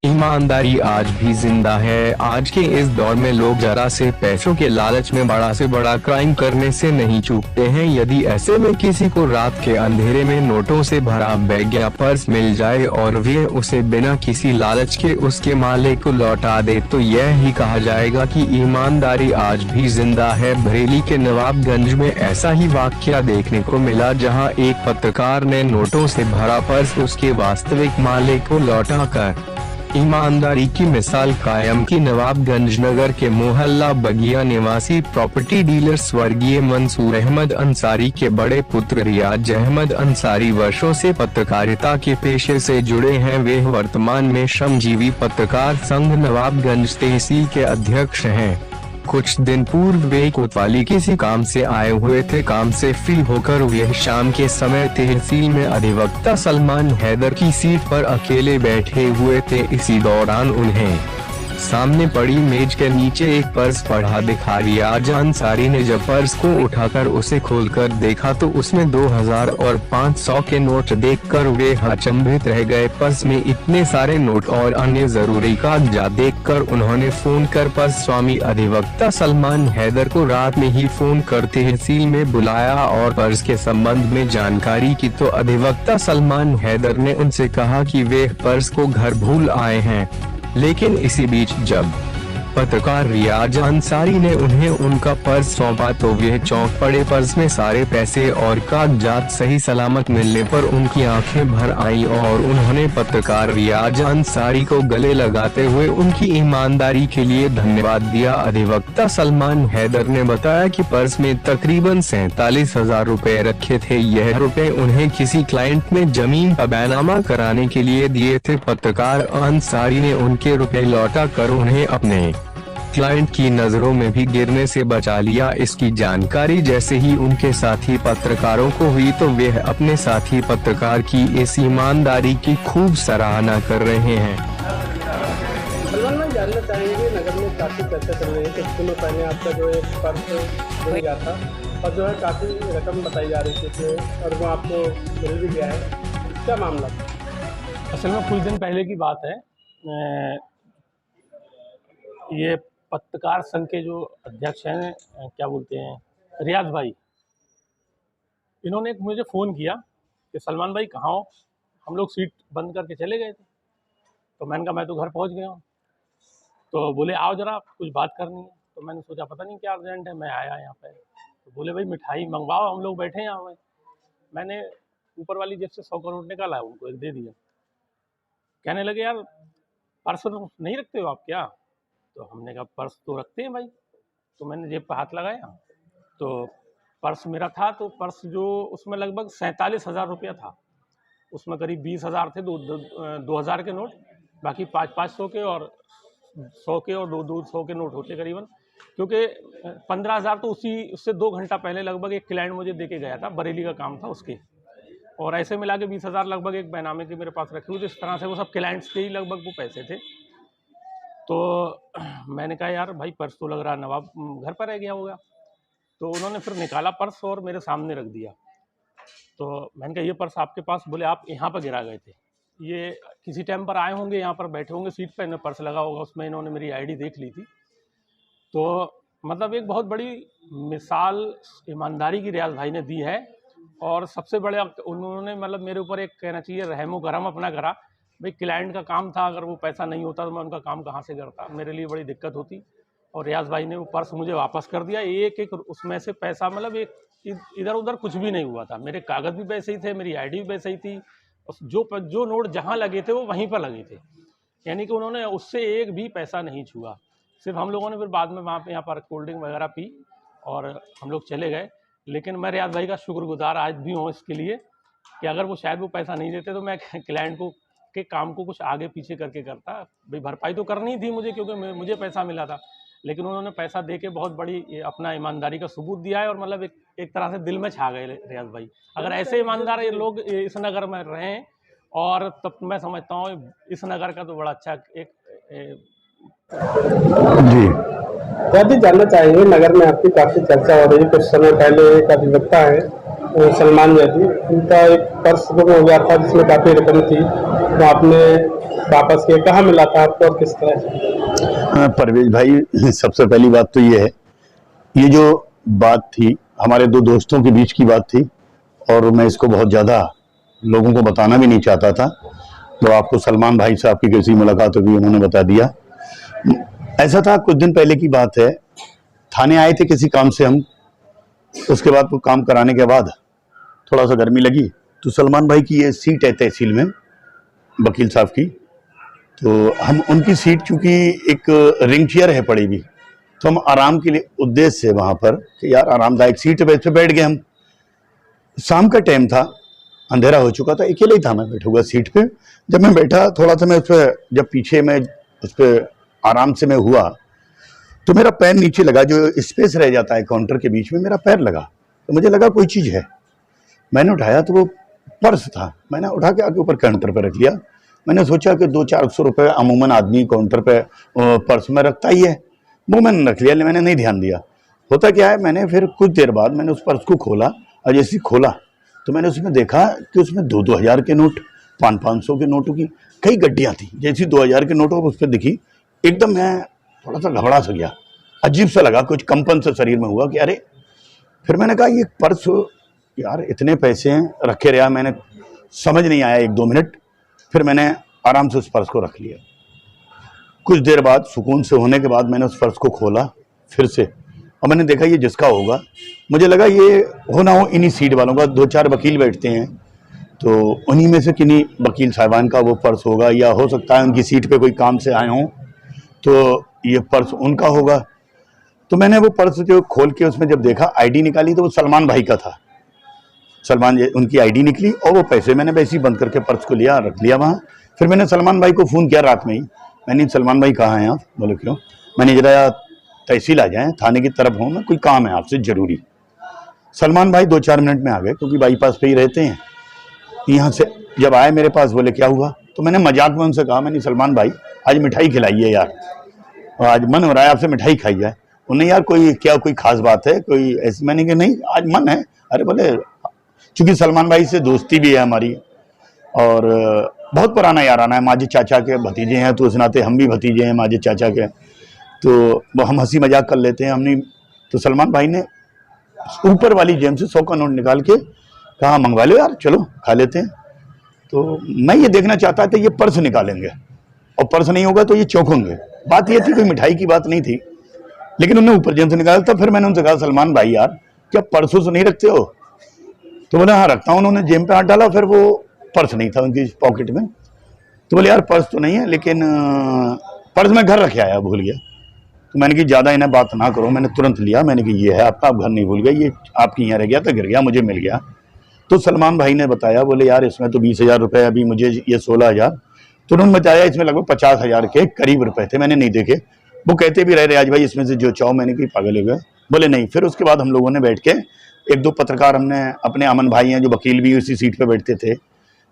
ईमानदारी आज भी जिंदा है। आज के इस दौर में लोग जरा से पैसों के लालच में बड़ा से बड़ा क्राइम करने से नहीं चूकते हैं। यदि ऐसे में किसी को रात के अंधेरे में नोटों से भरा बैग या पर्स मिल जाए और वे उसे बिना किसी लालच के उसके मालिक को लौटा दे, तो यह ही कहा जाएगा कि ईमानदारी आज भी जिंदा है। बरेली के नवाबगंज में ऐसा ही वाकया देखने को मिला, जहां एक पत्रकार ने नोटों से भरा पर्स उसके वास्तविक मालिक को लौटाकर ईमानदारी की मिसाल कायम की। नवाबगंज नगर के मोहल्ला बगिया निवासी प्रॉपर्टी डीलर स्वर्गीय मंसूर अहमद अंसारी के बड़े पुत्र रियाज अहमद अंसारी वर्षों से पत्रकारिता के पेशे से जुड़े हैं। वे वर्तमान में श्रमजीवी पत्रकार संघ नवाबगंज तहसील के अध्यक्ष हैं। कुछ दिन पूर्व वे कोतवाली किसी काम से आए हुए थे। काम से फ्री होकर वे शाम के समय तहसील में अधिवक्ता सलमान हैदर की सीट पर अकेले बैठे हुए थे। इसी दौरान उन्हें सामने पड़ी मेज के नीचे एक पर्स पड़ा दिखा। रियाज अंसारी ने जब पर्स को उठाकर उसे खोलकर देखा तो उसमें 2000 और 500 के नोट देखकर वे अचंभित रह गए। पर्स में इतने सारे नोट और अन्य जरूरी कागजात देखकर उन्होंने फोन कर पर्स स्वामी अधिवक्ता सलमान हैदर को रात में ही फोन कर तहसील में बुलाया और पर्स के संबंध में जानकारी की, तो अधिवक्ता सलमान हैदर ने उनसे कहा कि वे पर्स को घर भूल आए हैं। लेकिन इसी बीच जब पत्रकार रियाज अंसारी ने उन्हें उनका पर्स सौंपा तो वे चौंक पड़े। पर्स में सारे पैसे और कागजात सही सलामत मिलने पर उनकी आंखें भर आईं और उन्होंने पत्रकार रियाज अंसारी को गले लगाते हुए उनकी ईमानदारी के लिए धन्यवाद दिया। अधिवक्ता सलमान हैदर ने बताया कि पर्स में तकरीबन 47,000 रुपए रखे थे। यह रुपए उन्हें किसी क्लाइंट ने जमीन का बैनामा कराने के लिए दिए थे। पत्रकार अंसारी ने उनके रुपए लौटा कर उन्हें अपने क्लाइंट की नजरों में भी गिरने से बचा लिया। इसकी जानकारी जैसे ही उनके साथी पत्रकारों को हुई तो वे अपने साथी पत्रकार की इस ईमानदारी की खूब सराहना कर रहे हैं। सलमान भाई, जानना चाहेंगे, नगर में काफ़ी चर्चा चल रही है। कुछ दिनों पहले आपका जो है पर्स मिल गया था और जो है काफ़ी रकम बताई जा रही थी और वो आपको मिल भी गया है, क्या मामला? असल में कुछ दिन पहले की बात है। ये पत्रकार संघ के जो अध्यक्ष हैं, क्या बोलते हैं, रियाज भाई, इन्होंने मुझे फ़ोन किया कि सलमान भाई कहाँ हो? हम लोग सीट बंद करके चले गए थे। तो मैंने कहा मैं तो घर पहुंच गया हूँ। तो बोले आओ ज़रा कुछ बात करनी है। तो मैंने सोचा पता नहीं क्या अर्जेंट है, मैं आया यहाँ पे। तो बोले भाई मिठाई मंगवाओ, हम लोग बैठे हैं यहाँ में। मैंने ऊपर वाली जेब से 100 करोड़ निकाला, उनको एक दे दिया। कहने लगे यार पर्स नहीं रखते हो आप क्या? तो हमने कहा पर्स तो रखते हैं भाई। तो मैंने जेब पर हाथ लगाया तो पर्स मेरा था। तो पर्स जो उसमें लगभग 47,000 रुपया था। उसमें करीब 20,000 थे, 2,000 के नोट, बाकी 500 के और 100 के और 200 के नोट होते करीबन। क्योंकि 15,000 तो उससे 2 घंटा पहले लगभग एक क्लाइंट मुझे दे के गया था, बरेली का काम था उसके। और ऐसे मिला के 20,000 लगभग एक बैनामे के मेरे पास रखे हुए थे। इस तरह से वो सब क्लाइंट्स के ही लगभग वो पैसे थे। तो मैंने कहा यार भाई पर्स तो लग रहा नवाब घर पर रह गया होगा। तो उन्होंने फिर निकाला पर्स और मेरे सामने रख दिया। तो मैंने कहा ये पर्स आपके पास? बोले आप यहाँ पर गिरा गए थे, ये किसी टाइम पर आए होंगे, यहाँ पर बैठे होंगे सीट पर, इन्हें पर्स लगा होगा, उसमें इन्होंने मेरी आईडी देख ली थी। तो मतलब एक बहुत बड़ी मिसाल ईमानदारी की रियाज भाई ने दी है। और सबसे बड़े उन्होंने मतलब मेरे ऊपर एक कहना चाहिए रहमो करम अपना करा। भाई क्लाइंट का काम था, अगर वो पैसा नहीं होता तो मैं उनका काम कहाँ से करता, मेरे लिए बड़ी दिक्कत होती। और रियाज भाई ने वो पर्स मुझे वापस कर दिया। एक उसमें से पैसा मतलब एक इधर उधर कुछ भी नहीं हुआ था। मेरे कागज़ भी वैसे ही थे, मेरी आईडी भी वैसे ही थी। जो नोट जहाँ लगे थे वो वहीं पर लगे थे, यानी कि उन्होंने उससे एक भी पैसा नहीं छुआ। सिर्फ हम लोगों ने फिर बाद में वहाँ पर यहाँ पर कोल्ड ड्रिंक वगैरह पी और हम लोग चले गए। लेकिन मैं रियाज भाई का शुक्रगुजार आज भी हूँ इसके लिए कि अगर वो शायद वो पैसा नहीं देते तो मैं क्लाइंट को के काम को कुछ आगे पीछे करके करता। भाई भरपाई तो करनी थी मुझे, क्योंकि मुझे पैसा मिला था। लेकिन उन्होंने पैसा देके बहुत बड़ी अपना ईमानदारी का सबूत दिया है और मतलब एक तरह से दिल में छा गए रियाज भाई। अगर ऐसे ईमानदार ये लोग इस नगर में रहें और तब मैं समझता हूँ इस नगर का तो बड़ा अच्छा एक जी दादी, जानना चाहेंगे, नगर में आपकी काफ़ी चर्चा हो रही है। कुछ समय पहले एक अधिवक्ता है सलमान जैदी, उनका एक पर्स गुम हो गया था जिसमें काफ़ी रकम थी, तो आपने वापस किया, कहाँ मिला था आपको और किस तरह से? परवेज भाई, सबसे पहली बात तो ये है, ये जो बात थी हमारे दो दोस्तों के बीच की बात थी और मैं इसको बहुत ज़्यादा लोगों को बताना भी नहीं चाहता था, तो आपको सलमान भाई से आपकी कैसी मुलाकात होगी उन्होंने बता दिया। ऐसा था, कुछ दिन पहले की बात है, थाने आए थे किसी काम से हम, उसके बाद वो काम कराने के बाद थोड़ा सा गर्मी लगी तो सलमान भाई की ये सीट है तहसील में वकील साहब की, तो हम उनकी सीट चूंकि एक रिंग चेयर है पड़ी हुई, तो हम आराम के लिए उद्देश्य से वहां पर कि यार आरामदायक सीट पे बैठ गए हम। शाम का टाइम था, अंधेरा हो चुका था, अकेले ही था मैं बैठा हुआ सीट पे। जब मैं बैठा थोड़ा सा मैं उस पर, जब पीछे मैं उस पर आराम से मैं हुआ तो मेरा पैर नीचे लगा, जो स्पेस रह जाता है काउंटर के बीच में मेरा पैर लगा, तो मुझे लगा कोई चीज़ है। मैंने उठाया तो वो पर्स था, मैंने उठा के आके ऊपर काउंटर पर रख लिया। मैंने सोचा कि 200-400 रुपये अमूमन आदमी काउंटर पे पर्स में रखता ही है, वो मैंने रख लिया, मैंने नहीं ध्यान दिया। होता क्या है, मैंने फिर कुछ देर बाद मैंने उस पर्स को खोला और जैसे ही खोला तो मैंने उसमें देखा कि उसमें 2-2 हज़ार के नोट, 500-500 के नोटों की कई गड्डियाँ थी। जैसी 2 हज़ार के नोटों उस पर दिखी, एकदम मैं थोड़ा सा घबरा सा गया, अजीब सा लगा, कुछ कंपन से शरीर में हुआ कि अरे। फिर मैंने कहा ये पर्स, यार इतने पैसे हैं, रखे रहा, मैंने समझ नहीं आया 1-2 मिनट। फिर मैंने आराम से उस पर्स को रख लिया। कुछ देर बाद सुकून से होने के बाद मैंने उस पर्स को खोला फिर से और मैंने देखा ये जिसका होगा, मुझे लगा ये हो ना हो इन्हीं सीट वालों का, 2-4 वकील बैठते हैं तो उन्हीं में से किन्हीं वकील साहिबान का वो पर्स होगा, या हो सकता है उनकी सीट पे कोई काम से आए हों तो ये पर्स उनका होगा। तो मैंने वो पर्स जो खोल के उसमें जब देखा, आईडी निकाली तो वो सलमान भाई का था। सलमान उनकी आईडी निकली और वो पैसे मैंने वैसे ही बंद करके पर्स को लिया, रख लिया वहाँ। फिर मैंने सलमान भाई को फ़ोन किया रात में ही, मैंने सलमान भाई कहाँ हैं आप? बोले क्यों? मैंने जरा तहसील आ जाएं, थाने की तरफ हूँ मैं, कोई काम है आपसे ज़रूरी। सलमान भाई 2-4 मिनट में आ गए क्योंकि बाईपास पे ही रहते हैं। यहाँ से जब आए मेरे पास, बोले क्या हुआ? तो मैंने मजाक में उनसे कहा, मैंने सलमान भाई आज मिठाई खिलाइए यार, और आज मन हो रहा है आपसे मिठाई खाई जाए। उन्हें यार कोई खास बात है कोई ऐसी? मैंने कहा नहीं आज मन है। अरे बोले चूंकि सलमान भाई से दोस्ती भी है हमारी और बहुत पुराना याराना है, माजिद चाचा के भतीजे हैं तो उस नाते हम भी भतीजे हैं माजिद चाचा के, तो वो हम हंसी मजाक कर लेते हैं हमने। तो सलमान भाई ने ऊपर वाली जेब से 100 का नोट निकाल के कहा मंगवा लो यार, चलो खा लेते हैं। तो मैं ये देखना चाहता था ये पर्स निकालेंगे और पर्स नहीं होगा तो ये चौंकेंगे। बात ये थी कोई मिठाई की बात नहीं थी, लेकिन उन्होंने ऊपर जेब से निकाला था। फिर मैंने उनसे कहा सलमान भाई यार क्या पर्सों से नहीं रखते हो? तो बोले हाँ रखता हूँ। उन्होंने जेब पे हाथ डाला, फिर वो पर्स नहीं था उनकी पॉकेट में। तो बोले यार पर्स तो नहीं है, लेकिन पर्स मैं घर रखे आया, भूल गया। तो मैंने कि ज़्यादा इन्हें बात ना करो, मैंने तुरंत लिया, मैंने कि ये है आपका, आप घर नहीं भूल गए, ये आपकी यहाँ रह गया था, गिर गया, मुझे मिल गया। तो सलमान भाई ने बताया, बोले यार इसमें तो 20,000 रुपये, अभी मुझे ये 16,000। तो उन्होंने बताया इसमें लगभग 50,000 के करीब रुपए थे, मैंने नहीं देखे। वो कहते भी रहे रियाज भाई इसमें से जो चाहो, मैंने कि पागल हो गया। बोले नहीं। फिर उसके बाद हम लोगों ने बैठ के 1-2 पत्रकार, हमने अपने अमन भाई हैं जो वकील भी उसी सीट पे बैठते थे,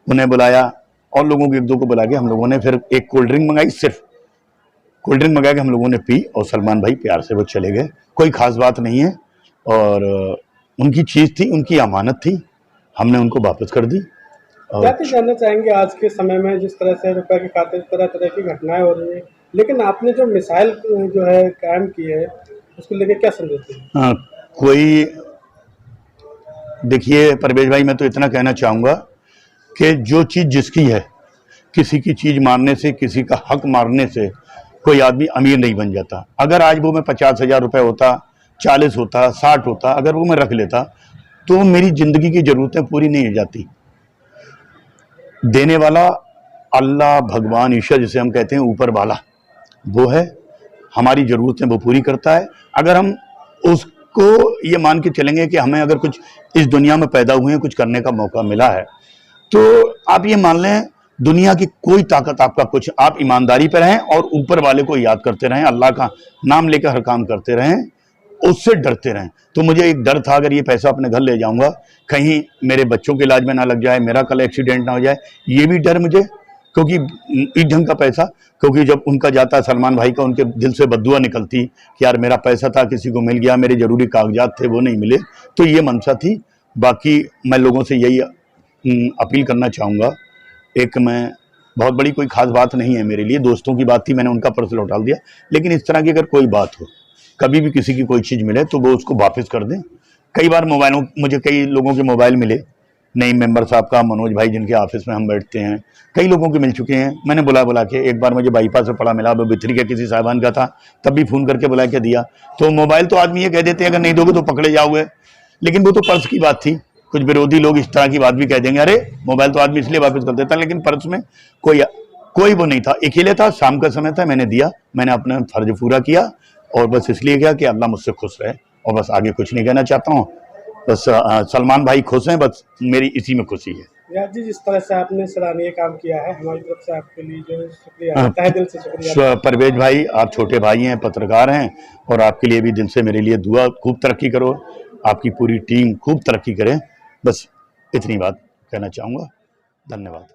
उन्हें बुलाया और लोगों को 1-2 को बुला के हम लोगों ने फिर एक कोल्ड ड्रिंक मंगाई, सिर्फ कोल्ड ड्रिंक मंगा के हम लोगों ने पी और सलमान भाई प्यार से वो चले गए। कोई खास बात नहीं है और उनकी चीज़ थी, उनकी अमानत थी, हमने उनको वापस कर दी। क्या जानना चाहेंगे आज के समय में जिस तरह से रुपए की खातिर तरह तरह की घटनाएं हो रही है, लेकिन आपने जो मिसाइल जो है कायम की है उसको लेके क्या संदेश है? कोई देखिए परवेज भाई, मैं तो इतना कहना चाहूँगा कि जो चीज़ जिसकी है, किसी की चीज़ मारने से, किसी का हक मारने से कोई आदमी अमीर नहीं बन जाता। अगर आज वो मैं 50,000 रुपये होता, 40 होता, 60 होता, अगर वो मैं रख लेता तो मेरी ज़िंदगी की ज़रूरतें पूरी नहीं हो जाती। देने वाला अल्लाह, भगवान, ईश्वर जिसे हम कहते हैं, ऊपर वाला, वो है, हमारी ज़रूरतें वो पूरी करता है। अगर हम उसको ये मान के चलेंगे कि हमें अगर कुछ इस दुनिया में पैदा हुए हैं, कुछ करने का मौका मिला है, तो आप ये मान लें दुनिया की कोई ताकत आपका कुछ, आप ईमानदारी पर रहें और ऊपर वाले को याद करते रहें, अल्लाह का नाम लेकर हर काम करते रहें, उससे डरते रहें। तो मुझे एक डर था अगर ये पैसा अपने घर ले जाऊंगा कहीं मेरे बच्चों के इलाज में ना लग जाए, मेरा कल एक्सीडेंट ना हो जाए, ये भी डर मुझे, क्योंकि इस ढंग का पैसा, क्योंकि जब उनका जाता सलमान भाई का, उनके दिल से बद्दुआ निकलती कि यार मेरा पैसा था, किसी को मिल गया, मेरे जरूरी कागजात थे वो नहीं मिले, तो ये मनसा थी। बाकी मैं लोगों से यही अपील करना चाहूँगा, एक मैं बहुत बड़ी कोई खास बात नहीं है मेरे लिए, दोस्तों की बात थी, मैंने उनका पर्स लौटा दिया, लेकिन इस तरह की अगर कोई बात हो, कभी भी किसी की कोई चीज़ मिले तो वो उसको वापस कर दें। कई बार मुझे कई लोगों के मोबाइल मिले, नई मेंबर साहब का, मनोज भाई जिनके ऑफिस में हम बैठते हैं, कई लोगों के मिल चुके हैं। मैंने बुला के, एक बार मुझे बाईपास से पड़ा मिला, वो बिथरी के किसी साहिबान का था, तब भी फ़ोन करके बुला के दिया। तो मोबाइल तो आदमी ये कह देते हैं अगर नहीं दोगे तो पकड़े जाओगे, लेकिन वो तो पर्स की बात थी। कुछ विरोधी लोग इस तरह की बात भी कह देंगे, अरे मोबाइल तो आदमी इसलिए वापस कर देता, लेकिन पर्स में कोई वो नहीं था, अकेले था, शाम का समय था, मैंने दिया, मैंने अपना फर्ज पूरा किया और बस इसलिए किया कि अल्लाह मुझसे खुश रहे, और बस आगे कुछ नहीं कहना चाहता हूँ। बस सलमान भाई खुश हैं, बस मेरी इसी में खुशी है। रियाज जी, जिस तरह से आपने सराहनीय काम किया है, हमारी तरफ से आपके लिए जो है शुक्रिया, तहे दिल से शुक्रिया। परवेज भाई, आप छोटे भाई हैं, पत्रकार हैं, और आपके लिए भी दिल से मेरे लिए दुआ, खूब तरक्की करो, आपकी पूरी टीम खूब तरक्की करे, बस इतनी बात कहना चाहूँगा। धन्यवाद।